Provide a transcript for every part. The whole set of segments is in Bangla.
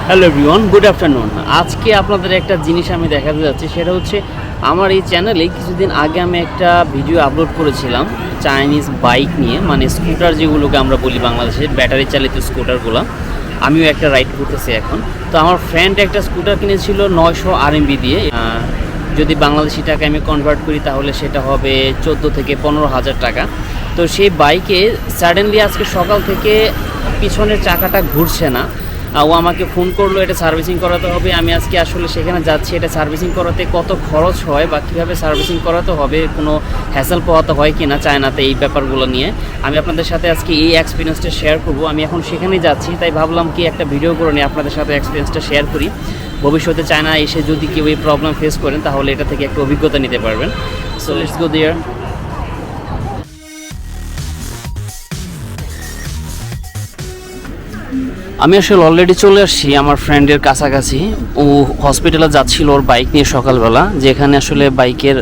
Hello everyone, good afternoon. আজকে আপনাদের একটা জিনিস আমি দেখাতে যাচ্ছি, সেটা হচ্ছে আমার এই চ্যানেলে কিছুদিন আগে আমি একটা ভিডিও আপলোড করেছিলাম চাইনিজ বাইক নিয়ে, মানে স্কুটার যেগুলোকে আমরা বলি বাংলাদেশের ব্যাটারি চালিত স্কুটারগুলো। আমিও একটা রাইড করতেছি এখন। তো আমার ফ্রেন্ড একটা স্কুটার কিনেছিল 900 RMB দিয়ে। যদি বাংলাদেশি টাকা আমি কনভার্ট করি তাহলে সেটা হবে 14 থেকে 15,000 টাকা। তো সেই বাইকে সাডেনলি আজকে সকাল থেকে পিছনের চাকাটা ঘুরছে না। ও আমাকে ফোন করলো, এটা সার্ভিসিং করাতে হবে। আমি আজকে আসলে সেখানে যাচ্ছি। এটা সার্ভিসিং করাতে কত খরচ হয় বা কীভাবে সার্ভিসিং করাতে হবে, কোনো হ্যাসেল পোহাতে হয় কি না চায়নাতে, এই ব্যাপারগুলো নিয়ে আমি আপনাদের সাথে আজকে এই এক্সপিরিয়েন্সটা শেয়ার করব। আমি এখন সেখানেই যাচ্ছি, তাই ভাবলাম কি একটা ভিডিও করে নিয়ে আপনাদের সাথে এক্সপিরিয়েন্সটা শেয়ার করি। ভবিষ্যতে চায়না এসে যদি কেউ এই প্রবলেম ফেস করেন তাহলে এটা থেকে একটা অভিজ্ঞতা নিতে পারবেন। সো লেটস গো দেয়ার। আমি আসলে অলরেডি চলে আসছি আমার ফ্রেন্ডের কাছাকাছি। ও হসপিটালে যাচ্ছিল ওর বাইক নিয়ে সকালবেলা, যেখানে আসলে বাইকের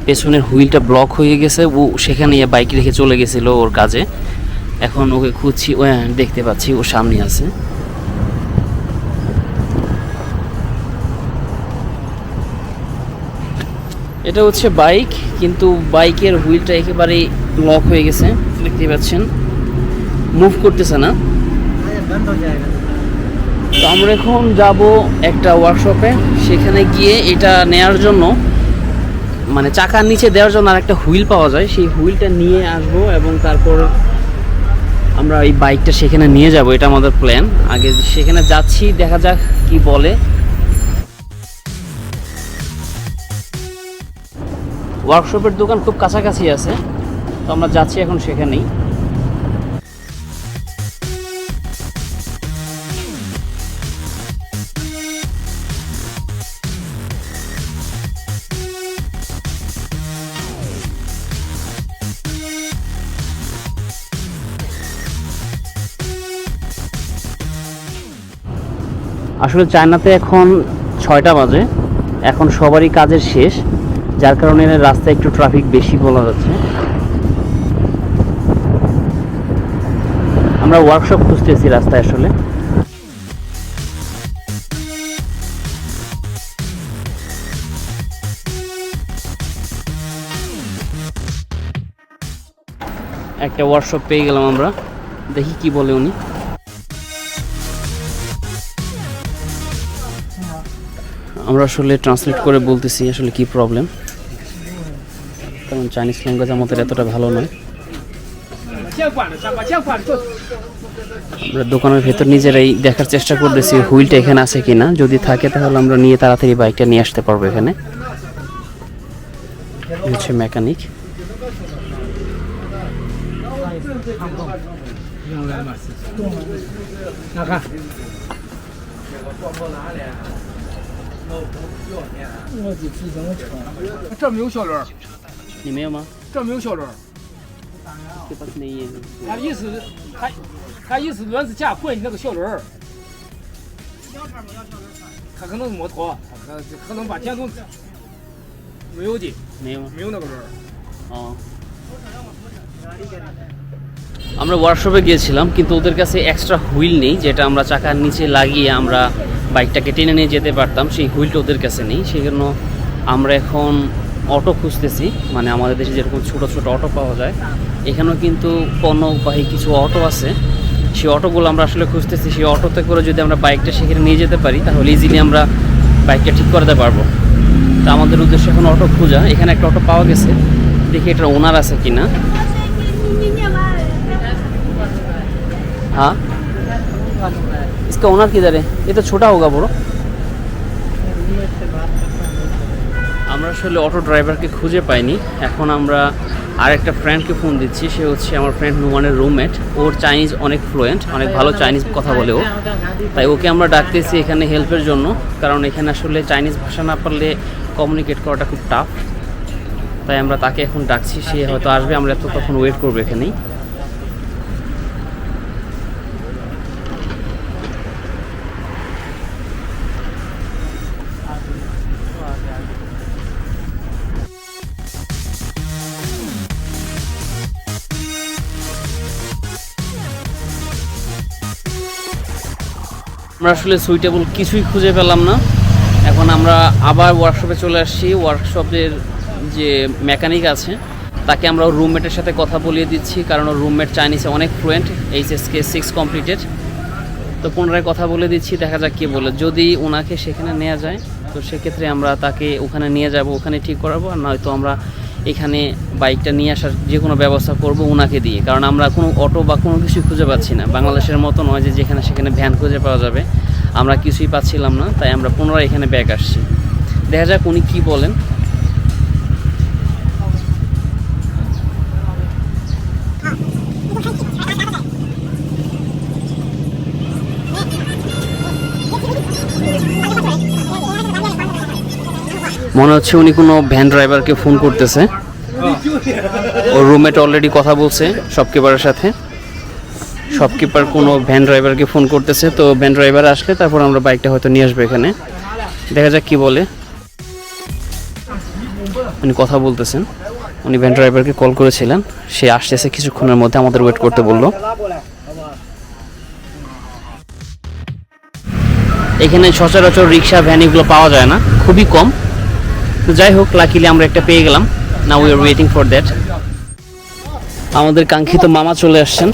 পেছনের হুইলটা ব্লক হয়ে গেছে। ও সেখানে বাইক রেখে চলে গেছিলো ওর কাজে। এখন ওকে খুঁজছি, ও দেখতে পাচ্ছি ও সামনে আছে। এটা হচ্ছে বাইক, কিন্তু বাইকের হুইলটা একেবারেই লক হয়ে গেছে, দেখতে পাচ্ছেন, মুভ করতেছে না। তো আমরা এখন যাব একটা ওয়ার্কশপে, সেখানে গিয়ে এটা নেয়ার জন্য, মানে চাকার নিচে দেওয়ার জন্য আর একটা হুইল পাওয়া যায়, সেই হুইলটা নিয়ে আসবো এবং তারপর আমরা এই বাইকটা সেখানে নিয়ে যাব। এটা আমাদের প্ল্যান। আগে সেখানে যাচ্ছি, দেখা যাক কি বলে। ওয়ার্কশপের দোকান খুব কাছাকাছি আছে, তো আমরা যাচ্ছি এখন সেখানেই। আসলে চায়নাতে এখন 6টা বাজে, এখন সবারই কাজের শেষ, যার কারণে রাস্তায় একটু ট্রাফিক বেশি বলা যাচ্ছে। আমরা ওয়ার্কশপ খুঁজতেছি রাস্তায় আসলে। একটা ওয়ার্কশপ পেয়ে গেলাম আমরা, দেখি কি বলে উনি। আমরা আসলে ট্রান্সলেট করে বলতেছি আসলে কি প্রবলেম, কারণ চাইনিজ ল্যাঙ্গুয়েজ আমাদের এতটা ভালো নয়। আমরা দোকানের ভেতর নিজেরাই দেখার চেষ্টা করতেছি হুইলটা এখানে আছে কিনা। যদি থাকে তাহলে আমরা নিয়ে তাড়াতাড়ি বাইকটা নিয়ে আসতে পারবো এখানে। হচ্ছে মেকানিক।这没有小轮儿，你没有吗？这没有小轮儿。这不是那意思。他意思轮子架混你那个小轮儿。他可能是摩托，他可能把电动没有的，没有吗？没有那个轮儿。ও, আমরা ওয়ার্কশপে গিয়েছিলাম, কিন্তু ওদের কাছে এক্সট্রা হুইল নেই, যেটা আমরা চাকার নিচে লাগিয়ে আমরা বাইকটাকে টেনে নিয়ে যেতে পারতাম। সেই হুইলটা ওদের কাছে নেই, সেই জন্য আমরা এখন অটো খুঁজতেছি। মানে আমাদের দেশে যেরকম ছোটো ছোটো অটো পাওয়া যায়, এখানেও কিন্তু পণ্যবাহী কিছু অটো আছে। সেই অটোগুলো আমরা আসলে খুঁজতেছি। সেই অটোতে করে যদি আমরা বাইকটা সেখানে নিয়ে যেতে পারি তাহলে ইজিলি আমরা বাইকটা ঠিক করতে পারবো। তা আমাদের উদ্দেশ্য এখন অটো খোঁজা। এখানে একটা অটো পাওয়া গেছে, দেখি এটার ওনার আছে কিনা। हाँ, इसका ओनर किधर है? ये तो छोटा होगा ब्रो। আমরা আসলে অটো ড্রাইভারকে খুঁজে পাইনি। এখন আমরা আরেকটা ফ্রেন্ডকে ফোন দিচ্ছি। সে হচ্ছে আমার ফ্রেন্ড নুমানের রুমমেট। ওর চাইনিজ অনেক ফ্লুয়েন্ট, অনেক ভালো চাইনিজ কথা বলে ও। তাই ওকে আমরা ডাকতেছি এখানে হেল্পের জন্য, কারণ এখানে আসলে চাইনিজ ভাষা না পারলে কমিউনিকেট করাটা খুব টাফ। তাই আমরা তাকে এখন ডাকছি, সে হয়তো আসবে। আমরা তখন ওয়েট করবো এখানেই। আমরা আসলে সুইটেবল কিছুই খুঁজে পেলাম না। এখন আমরা আবার ওয়ার্কশপে চলে আসছি। ওয়ার্কশপের যে মেকানিক আছে তাকে আমরা রুমমেটের সাথে কথা বলিয়ে দিচ্ছি, কারণ ওর রুমমেট চাইনিজে অনেক ফ্লুয়েন্ট, HSK 6 কমপ্লিটেড। তো পুনরায় কথা বলে দিচ্ছি, দেখা যাক কী বলে। যদি ওনাকে সেখানে নেওয়া যায় তো সেক্ষেত্রে আমরা তাকে ওখানে নিয়ে যাব, ওখানে ঠিক করাবো। আর নয়তো আমরা এখানে বাইকটা নিয়ে আসার যে কোনো ব্যবস্থা করব ওনাকে দিয়ে, কারণ আমরা কোনো অটো বা কোনো কিছুই খুঁজে পাচ্ছি না। বাংলাদেশের মতো নয় যে যেখানে সেখানে ভ্যান খুঁজে পাওয়া যাবে, আমরা কিছুই পাচ্ছিলাম না। তাই আমরা পুনরায় এখানে ব্যাক আসছি। দেখা যাক উনি কী বলেন। মনে হচ্ছে উনি কোনো ভ্যান ড্রাইভারকে ফোন করতেছে। ওর রুমমেট অলরেডি কথা বলছে শপকিপারের সাথে। শপকিপার কোনো ভ্যান ড্রাইভারকে ফোন করতেছে। তো ভ্যান ড্রাইভার আসলে তারপর আমরা বাইকটা হয়তো নিয়ে আসবো এখানে। দেখা যাক কি বলে। উনি কথা বলতেছেন। উনি ভ্যান ড্রাইভারকে কল করেছিলেন, সে আসতেছে কিছুক্ষণের মধ্যে, আমাদের ওয়েট করতে বললো। এখানে সচরাচর রিক্সা ভ্যান এগুলো পাওয়া যায় না, খুবই কম। তো যাই হোক, লাকিলি আমরা একটা পেয়ে গেলাম। Now we are waiting for that. আমাদের কাঙ্ক্ষিত মামা চলে আসছেন।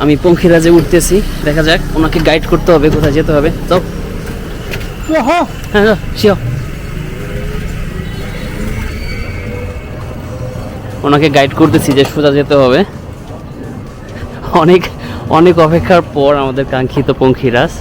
আমি পঙ্খিরাজে উঠতেছি, দেখা যাক। ওনাকে গাইড করতে হবে কোথায় যেতে হবে। তো হ্যাঁ শিও, ওনাকে গাইড করতেছি যে সোজা যেতে হবে। অনেক অনেক অপেক্ষার পর আমাদের কাঙ্ক্ষিত পঙ্খিরাজ।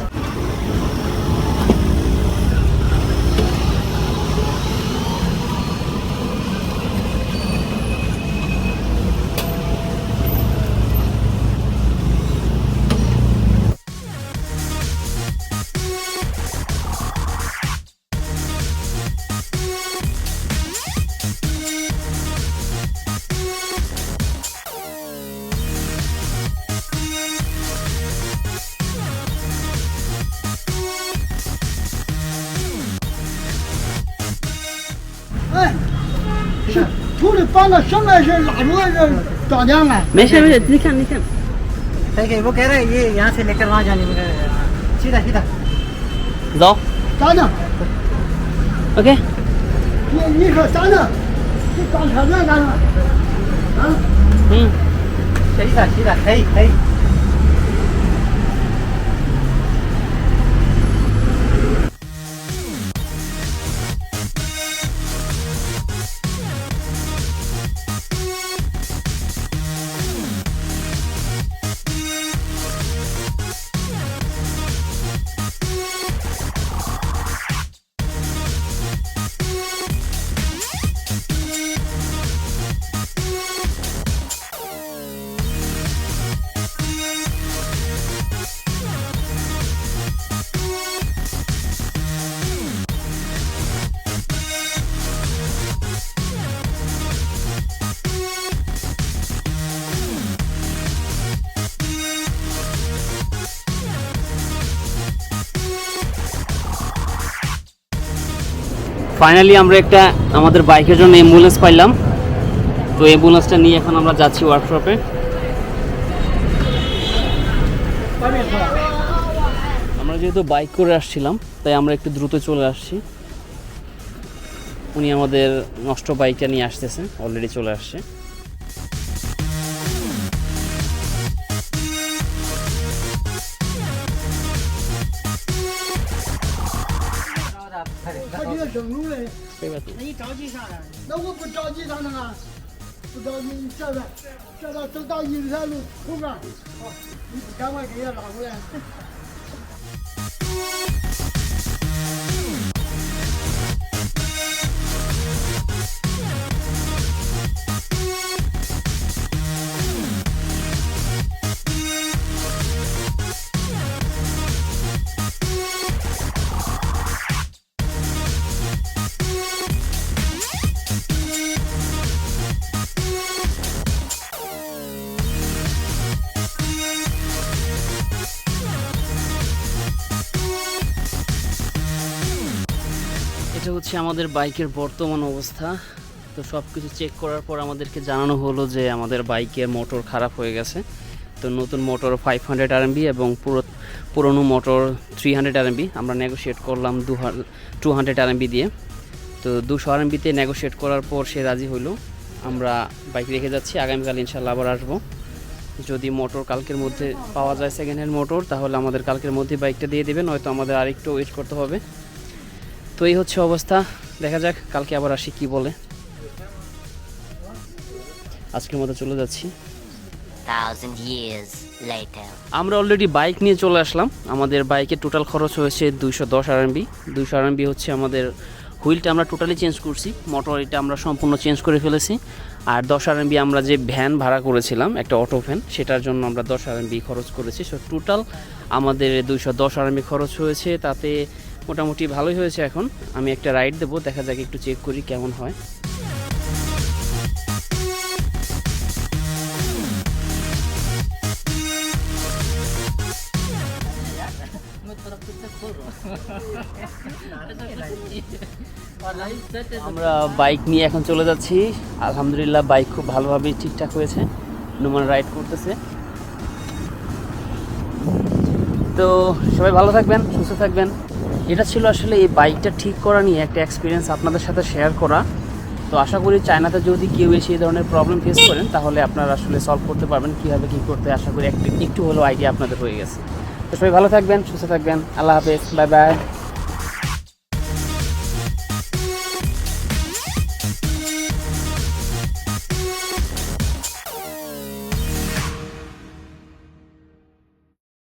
是处理搬到上来是哪路是长江来？没事没事，你看你看。ठीक है वो कह रहे हैं ये यहाँ से लेकर वहाँ जाने में सीधा सीधा走咋整？ ，OK。你说咋整？这装车子咋整？啊？嗯， सीधा सीधा可以可以 ফাইনালি আমরা একটা আমাদের বাইকের জন্য অ্যাম্বুলেন্স পাইলাম। তো অ্যাম্বুলেন্সটা নিয়ে এখন আমরা যাচ্ছি ওয়ার্কশপে। আমরা যেহেতু বাইক করে আসছিলাম তাই আমরা একটু দ্রুত চলে আসছি। উনি আমাদের নষ্ট বাইকটা নিয়ে আসতেছেন, অলরেডি চলে আসছে।他这个整路嘞，那你着急啥呀？那我不着急咋弄啊？不着急，你这走到一条路后边，好，你赶快给人家拉过来。এটা হচ্ছে আমাদের বাইকের বর্তমান অবস্থা। তো সব কিছু চেক করার পর আমাদেরকে জানানো হলো যে আমাদের বাইকের মোটর খারাপ হয়ে গেছে। তো নতুন মোটর 500 RMB এবং পুরনো মোটর 300 RMB, আমরা নেগোশিয়েট করলাম 200 RMB দিয়ে। তো 200 RMB-তে নেগোশিয়েট করার পর সে রাজি হইলো। আমরা বাইক রেখে যাচ্ছি, আগামীকাল ইনশাল্লাহ আবার আসবো। যদি মোটর কালকের মধ্যে পাওয়া যায় সেকেন্ড হ্যান্ড মোটর, তাহলে আমাদের কালকের মধ্যে বাইকটা দিয়ে দেবেন, হয়তো আমাদের আরেকটু ওয়েট করতে হবে। তো এই হচ্ছে অবস্থা, দেখা যাক কালকে আবার আসি কি বলে। আজকের মতো চলে যাচ্ছি। 1,000 years later. আমরা অলরেডি বাইক নিয়ে চলে আসলাম। আমাদের বাইকের টোটাল খরচ হয়েছে 210 RMB। 200 RMB হচ্ছে আমাদের হুইলটা আমরা টোটালি চেঞ্জ করছি, মোটর এটা আমরা সম্পূর্ণ চেঞ্জ করে ফেলেছি। আর 10 RMB আমরা যে ভ্যান ভাড়া করেছিলাম, একটা অটো ভ্যান, সেটার জন্য আমরা 10 RMB খরচ করেছি। সো টোটাল আমাদের 210 RMB খরচ হয়েছে, তাতে মোটামুটি ভালোই হয়েছে। এখন আমি একটা রাইড দেবো, দেখা যাক, একটু চেক করি কেমন হয়। আমরা বাইক নিয়ে এখন চলে যাচ্ছি। আলহামদুলিল্লাহ বাইক খুব ভালোভাবেই ঠিকঠাক হয়েছে, নুমান রাইড করতেছে। তো সবাই ভালো থাকবেন, সুস্থ থাকবেন। এটা ছিল আসলে এই বাইকটা ঠিক করা নিয়ে একটা এক্সপিরিয়েন্স আপনাদের সাথে শেয়ার করা। তো আশা করি চায়নাতে যদি কেউ এসে এই ধরনের প্রবলেম ফেস করেন, তাহলে আপনারা আসলে সলভ করতে পারবেন কীভাবে কী করতে। আশা করি একটু হলেও আইডিয়া আপনাদের হয়ে গেছে। তো সবাই ভালো থাকবেন, সুস্থ থাকবেন। আল্লাহ হাফেজ, বাই বাই।